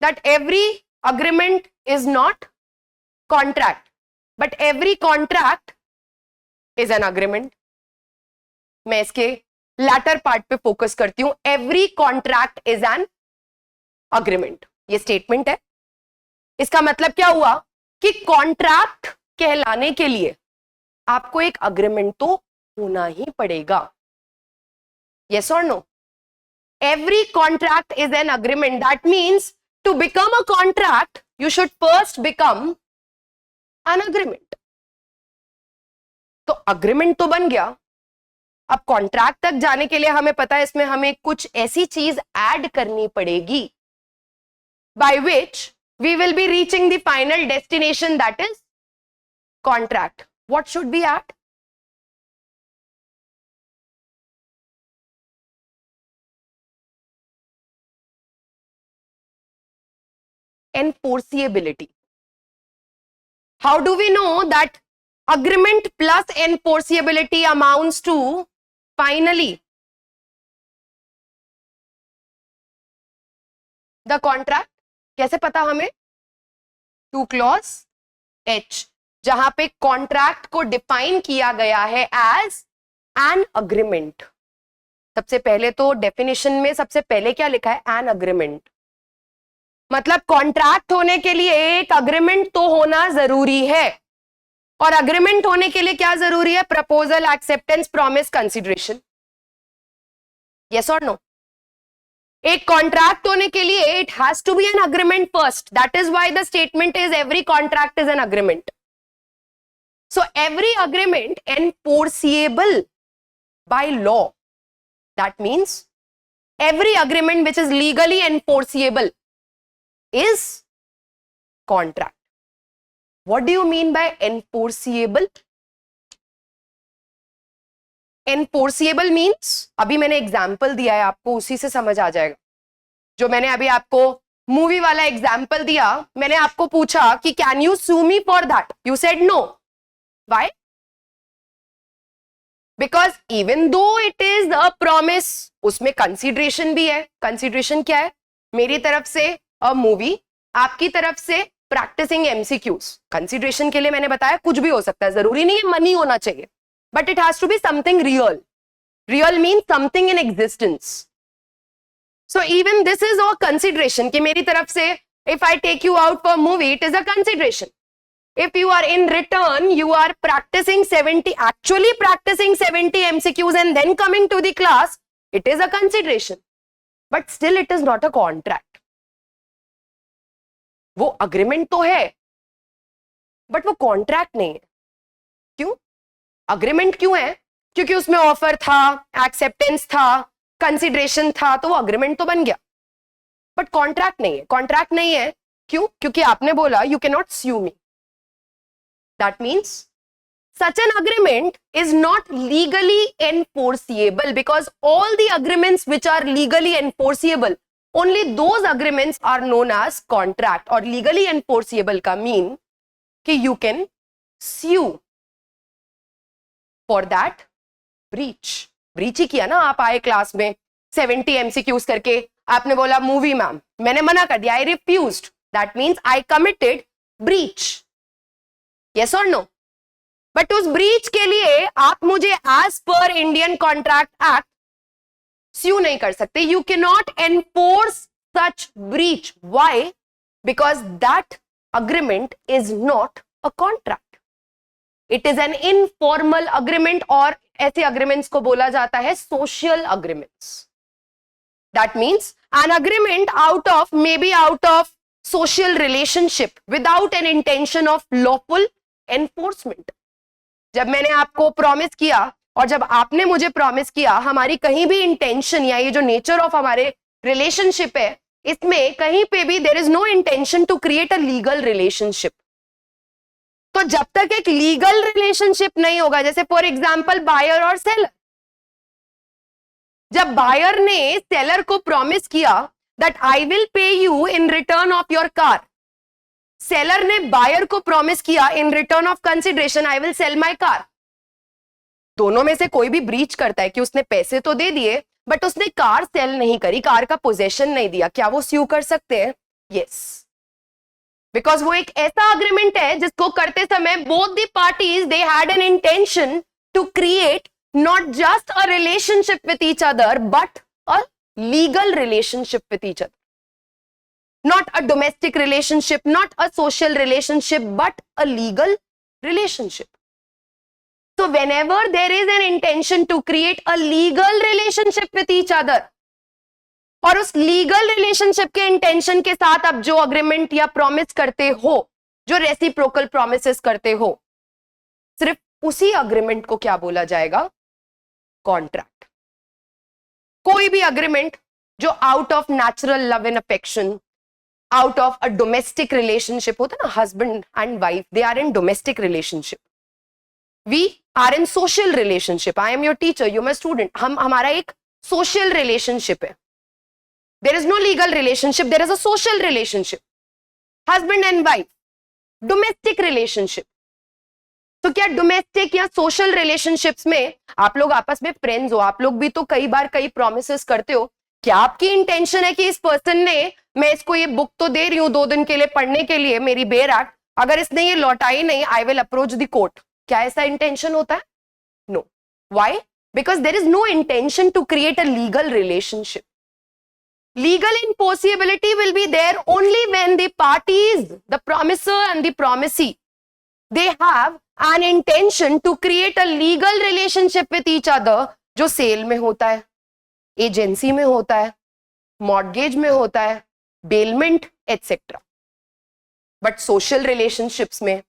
that every agreement is not contract, but every contract is an agreement. मैं इसके latter part पे focus करती हूं. Every contract is an agreement. ये statement है. इसका मतलब क्या हुआ कि कॉन्ट्रैक्ट कहलाने के लिए आपको एक अग्रीमेंट तो होना ही पड़ेगा. Yes or no? Every contract is an agreement. That means to become a contract, you should first become an agreement. तो अग्रीमेंट तो बन गया. अब कॉन्ट्रैक्ट तक जाने के लिए हमें पता है इसमें हमें कुछ ऐसी चीज ऐड करनी पड़ेगी by which we will be reaching the final destination, that is contract. What should we add? Enforceability. How do we know that agreement plus enforceability amounts to finally the contract? कैसे पता हमें? 2 clause H, जहां पे contract को define किया गया है as an agreement. सबसे पहले तो डेफिनेशन में सबसे पहले क्या लिखा है? An agreement. मतलब कॉन्ट्रैक्ट होने के लिए एक अग्रीमेंट तो होना जरूरी है. और अग्रीमेंट होने के लिए क्या जरूरी है? Proposal, acceptance, promise, consideration. Yes और नो? एक कॉन्ट्रैक्ट होने के लिए it has to be an agreement first. That is why the statement is every contract is an agreement. So every agreement enforceable by law. That means every agreement which is legally enforceable is contract. What do you mean by enforceable? Enforceable means, अभी मैंने example दिया है आपको, उसी से समझ आ जाएगा. जो मैंने अभी आपको मूवी वाला एग्जाम्पल दिया, मैंने आपको पूछा कि can you sue me for that? You said no. Why? Because even though it is a promise, उसमें कंसीडरेशन भी है. कंसीडरेशन क्या है? मेरी तरफ से अ मूवी, आपकी तरफ से प्रैक्टिसिंग एमसीक्यूज. कंसीडरेशन के लिए मैंने बताया कुछ भी हो सकता है, जरूरी नहीं है मनी होना चाहिए, but it has to be something real. Real mean something in existence. So even this is a consideration कि मेरी तरफ से if I take you out for movie, it is a consideration. If you are in return, you are practicing 70 MCQs and then coming to the class, it is a consideration, but still it is not a contract. वो agreement तो है but वो contract नहीं है. क्यों? Agreement क्यों है? क्योंकि उसमें ऑफर था, एक्सेप्टेंस था, कंसीडरेशन था, तो वो अग्रीमेंट तो बन गया, बट कॉन्ट्रैक्ट नहीं है. कॉन्ट्रैक्ट नहीं है क्यों? क्योंकि आपने बोला you can not sue me. That means such an agreement is not legally enforceable, because all the agreements which are legally enforceable, only those agreements are known as contract. और legally enforceable का mean कि you can sue for that breach. breach ही किया ना आप आए class में 70 MCQs करके, आपने बोला मूवी मैम, मैंने मना कर दिया, I refused. That means I committed breach. Yes or no? But उस ब्रीच के लिए आप मुझे as per Indian contract act स्यू नहीं कर सकते. You can not enforce such breach. Why? Because that agreement is not a contract. It is an informal agreement, और ऐसे अग्रीमेंट्स को बोला जाता है social agreements. That means an agreement out of may be out of social relationship without an intention of lawful enforcement. जब मैंने आपको promise किया और जब आपने मुझे प्रॉमिस किया, हमारी कहीं भी इंटेंशन या ये जो नेचर ऑफ हमारे रिलेशनशिप है, इसमें कहीं पे भी there is no intention to create a legal relationship. तो जब तक एक लीगल रिलेशनशिप नहीं होगा, जैसे फॉर एग्जांपल बायर और सेलर, जब बायर ने सेलर को प्रॉमिस किया that I will pay you in return of your car, seller ने बायर को प्रॉमिस किया in return of consideration I will sell my car. दोनों में से कोई भी ब्रीच करता है कि उसने पैसे तो दे दिए बट उसने कार सेल नहीं करी, कार का पोजेशन नहीं दिया, क्या वो स्यू कर सकते हैं? यस, बिकॉज वो एक ऐसा अग्रीमेंट है जिसको करते समय both the parties they had an intention to create not just a relationship with each other but a legal relationship with each other. Not a domestic relationship, not a social relationship, but a legal relationship. So whenever there is an intention to create a legal relationship with each other, और उस legal relationship के intention के साथ आप जो agreement या promise करते हो, जो रेसिप्रोकल प्रॉमिसेस करते हो, सिर्फ उसी अग्रीमेंट को क्या बोला जाएगा? कॉन्ट्रैक्ट. कोई भी अग्रीमेंट जो out of natural love and affection, out of a domestic relationship, होता ना, husband and wife, they are in domestic relationship, we are in social relationship, I am your teacher, you are my student, हमारा एक social relationship है. There is no legal relationship, there is a social relationship, husband and wife, domestic relationship. तो क्या domestic या social relationships में आप लोग आपस में फ्रेंड्स हो, आप लोग भी तो कई बार कई प्रोमिसेस करते हो. क्या आपकी इंटेंशन है कि इस पर्सन ने, मैं इसको ये बुक तो दे रही हूं 2 दिन के लिए पढ़ने के लिए, मेरी बेरात, अगर इसने ये लौटाई नहीं, I will approach the court. क्या ऐसा इंटेंशन होता है? No. Why? Because there is no intention to create a legal relationship. Legal impossibility will be there only when the parties, the promisor and the promisee, they have an intention to create a legal relationship with each other, जो sale में होता है, agency में होता है, mortgage में होता है, bailment etcetera. But social relationships में,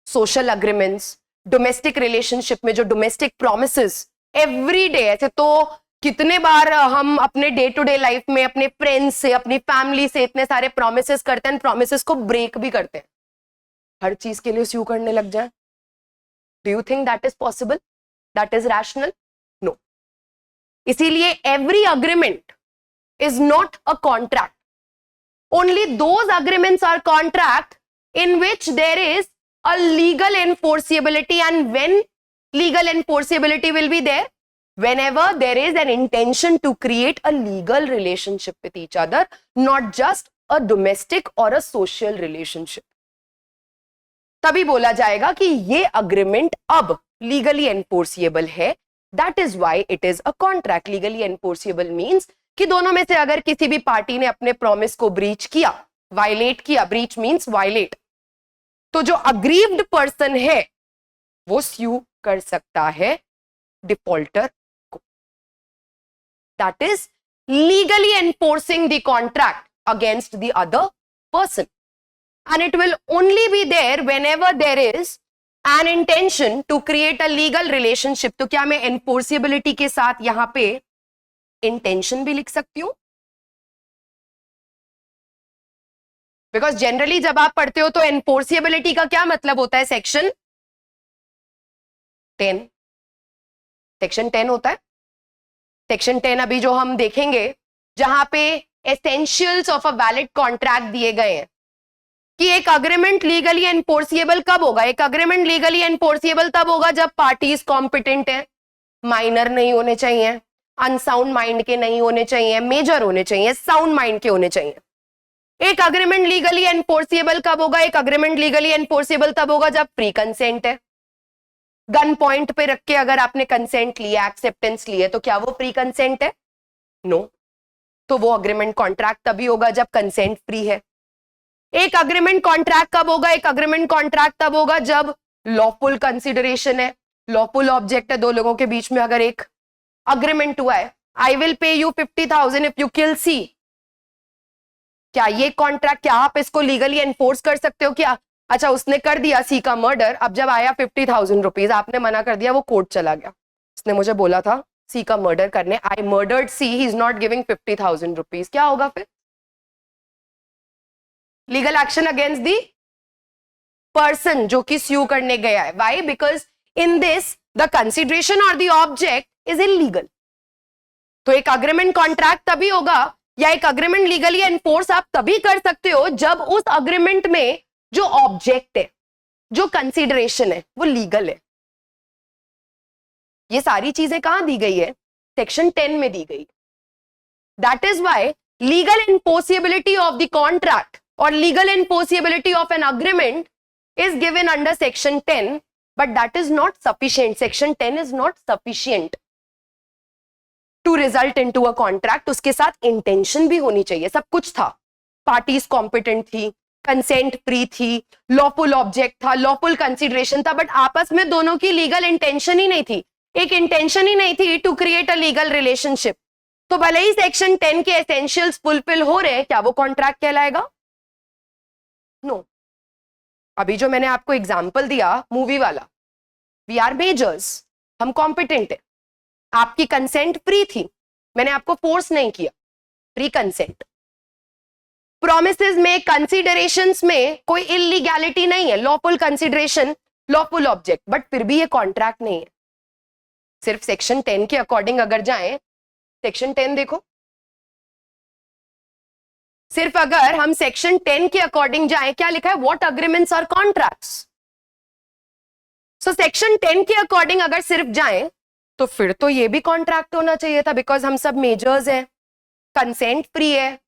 सोशल अग्रीमेंट्स, डोमेस्टिक रिलेशनशिप में जो डोमेस्टिक प्रॉमिसेस एवरी डे, ऐसे तो कितने बार हम अपने डे टू डे लाइफ में अपने फ्रेंड्स से, अपनी फैमिली से इतने सारे प्रॉमिसेस करते हैं, प्रॉमिसेस को ब्रेक भी करते हैं. हर चीज के लिए स्यू करने लग जाए. Do you think that is possible? That is rational? No. इसीलिए every agreement is not a contract. Only those agreements are contract in which there is a legal enforceability, and when legal enforceability will be there? Whenever there is an intention to create a legal relationship with each other, not just a domestic or a social relationship. तभी बोला जाएगा कि ये agreement अब legally enforceable है. That is why it is a contract. Legally enforceable means कि दोनों में से अगर किसी भी पार्टी ने अपने प्रॉमिस को ब्रीच किया, वायलेट किया, ब्रीच मींस वायलेट, तो जो अग्रीव्ड पर्सन है वो स्यू कर सकता है डिफॉल्टर को. That is legally enforcing the contract against the other person, and it will only be there whenever there is an intention to create a legal relationship. तो क्या मैं एनफोर्सिबिलिटी के साथ यहां पे इंटेंशन भी लिख सकती हूं? बिकॉज जनरली जब आप पढ़ते हो तो एनफोर्सिबिलिटी का क्या मतलब होता है? सेक्शन 10. सेक्शन 10 होता है. सेक्शन 10 अभी जो हम देखेंगे, जहां पे essentials of a valid contract दिए गए हैं कि एक अग्रीमेंट लीगली एनफोर्सिएबल कब होगा. एक अग्रीमेंट लीगली एनफोर्सिएबल तब होगा जब पार्टीज कॉम्पिटेंट है, माइनर नहीं होने चाहिए, अनसाउंड माइंड के नहीं होने चाहिए, मेजर होने चाहिए, साउंड माइंड के होने चाहिए. एक अग्रीमेंट लीगली एनफोर्सिएबल कब होगा? एक अग्रीमेंट लीगली एनफोर्सिएबल तब होगा जब प्री कंसेंट है. गन पॉइंट पे रख के अगर आपने कंसेंट लिया, एक्सेप्टेंस लिए, तो क्या वो प्री कंसेंट है? नो. तो वो अग्रीमेंट कॉन्ट्रैक्ट तभी होगा जब कंसेंट फ्री है. एक अग्रीमेंट कॉन्ट्रैक्ट कब होगा? एक अग्रीमेंट कॉन्ट्रैक्ट तब होगा जब लॉफुल कंसिडरेशन है, लॉफुल ऑब्जेक्ट है, दो लोगों के बीच में अगर एक अग्रीमेंट हुआ है, I will pay you 50,000 if you kill C. क्या ये कॉन्ट्रैक्ट, क्या आप इसको लीगली एनफोर्स कर सकते हो? क्या अच्छा उसने कर दिया सी का मर्डर, अब जब आया 50,000 रुपीज, आपने मना कर दिया, वो कोर्ट चला गया, उसने मुझे बोला था सी का मर्डर करने, I murdered C, he is not giving 50,000 rupees, क्या होगा फिर? Legal action against the person जो कि स्यू करने गया है. Why? Because in this the consideration और द ऑब्जेक्ट इज इलीगल. तो एक अग्रीमेंट कॉन्ट्रैक्ट तभी होगा, या एक अग्रीमेंट लीगली एनफोर्स आप तभी कर सकते हो जब उस अग्रीमेंट में जो ऑब्जेक्ट है, जो कंसिडरेशन है, वो लीगल है. ये सारी चीजें कहां दी गई है? सेक्शन 10 में दी गई. That is why legal enforceability of the contract or legal enforceability of an agreement is given under section 10, but that is not sufficient. Section 10 is not sufficient to result into a contract. उसके साथ intention भी होनी चाहिए. सब कुछ था. Parties competent थी, consent free थी, lawful object था, lawful consideration था, but आपस में दोनों की legal intention ही नहीं थी. एक intention ही नहीं थी to create a legal relationship. तो भले ही सेक्शन 10 के एसेंशियल्स फुलफिल हो रहे हैं, क्या वो कॉन्ट्रैक्ट कहलाएगा? नो. अभी जो मैंने आपको एग्जांपल दिया मूवी वाला, वी आर मेजर्स, हम कॉम्पिटेंट है, आपकी कंसेंट फ्री थी, मैंने आपको फोर्स नहीं किया, फ्री कंसेंट. प्रोमिसेस में, कंसिडरेशंस में कोई इलीगैलिटी नहीं है, lawful consideration, lawful object, but फिर भी ये कॉन्ट्रैक्ट नहीं है. सिर्फ सेक्शन 10 के अकॉर्डिंग अगर जाएं, सेक्शन 10 देखो, सिर्फ अगर हम सेक्शन 10 के अकॉर्डिंग जाएं, क्या लिखा है? What agreements are contracts. So section 10 के अकॉर्डिंग अगर सिर्फ जाएं तो फिर तो ये भी कॉन्ट्रैक्ट होना चाहिए था, बिकॉज हम सब मेजर्स हैं, कंसेंट फ्री है,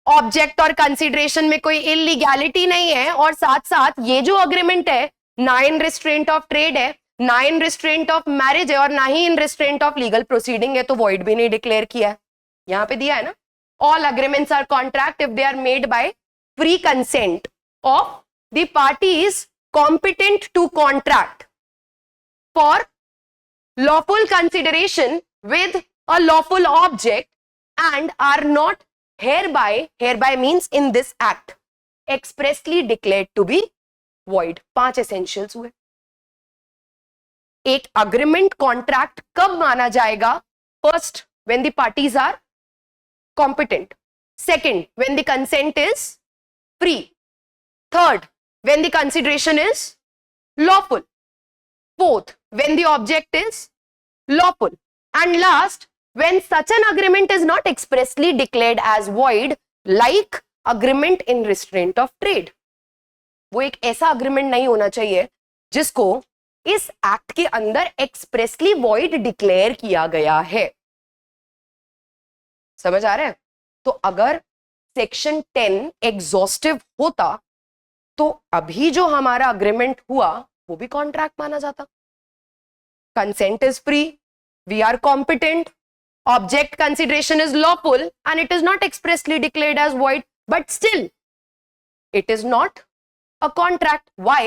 ऑब्जेक्ट और कंसिडरेशन में कोई इलीगैलिटी नहीं है, और साथ साथ ये जो अग्रीमेंट है ना इन रिस्ट्रेंट ऑफ ट्रेड है, ना इन रिस्ट्रेंट ऑफ मैरिज है, और ना ही इन रिस्ट्रेंट ऑफ लीगल प्रोसीडिंग है, तो वॉइड भी नहीं डिक्लेयर किया है. यहां पे दिया है ना, all agreements are contract if they are made by free consent of the parties competent to contract for lawful consideration with a lawful object and are not hereby means in this act expressly declared to be void. 5 essentials हुए. एक agreement contract कब माना जाएगा? First, when the parties are competent. Second, when the consent is free. Third, when the consideration is lawful. Fourth, when the object is lawful. And last, when such an agreement is not expressly declared as void, like agreement in restraint of trade. वो एक ऐसा agreement नहीं होना चाहिए जिसको इस act के अंदर एक्सप्रेसली वॉइड डिक्लेयर किया गया है. समझ आ रहा है? तो अगर सेक्शन 10 एग्जॉस्टिव होता तो अभी जो हमारा अग्रीमेंट हुआ वो भी कॉन्ट्रैक्ट माना जाता. Consent is free, we are competent, object consideration is lawful, and it is not expressly declared as void, but still it is not a contract. Why?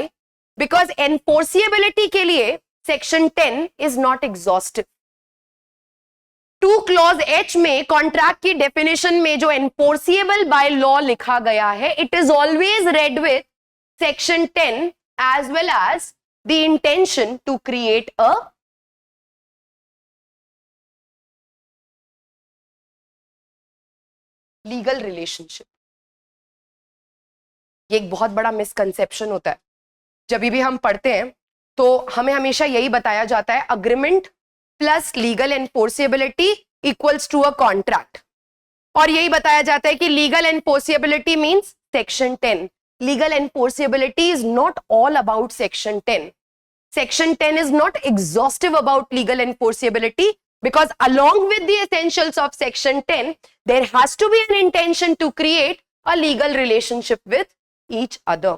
Because enforceability के लिए section 10 is not exhaustive. 2 clause H में contract की definition में जो enforceable by law लिखा गया है, it is always read with section 10 as well as the intention to create a legal relationship. ये एक बहुत बड़ा मिसकंसेप्शन होता है. जब भी हम पढ़ते हैं तो हमें हमेशा यही बताया जाता है agreement plus legal enforceability equals to a contract, और यही बताया जाता है कि legal enforceability means section 10. Legal enforceability is not all about section 10. Section 10 is not exhaustive about legal enforceability, because along with the essentials of section 10 there has to be an intention to create a legal relationship with each other.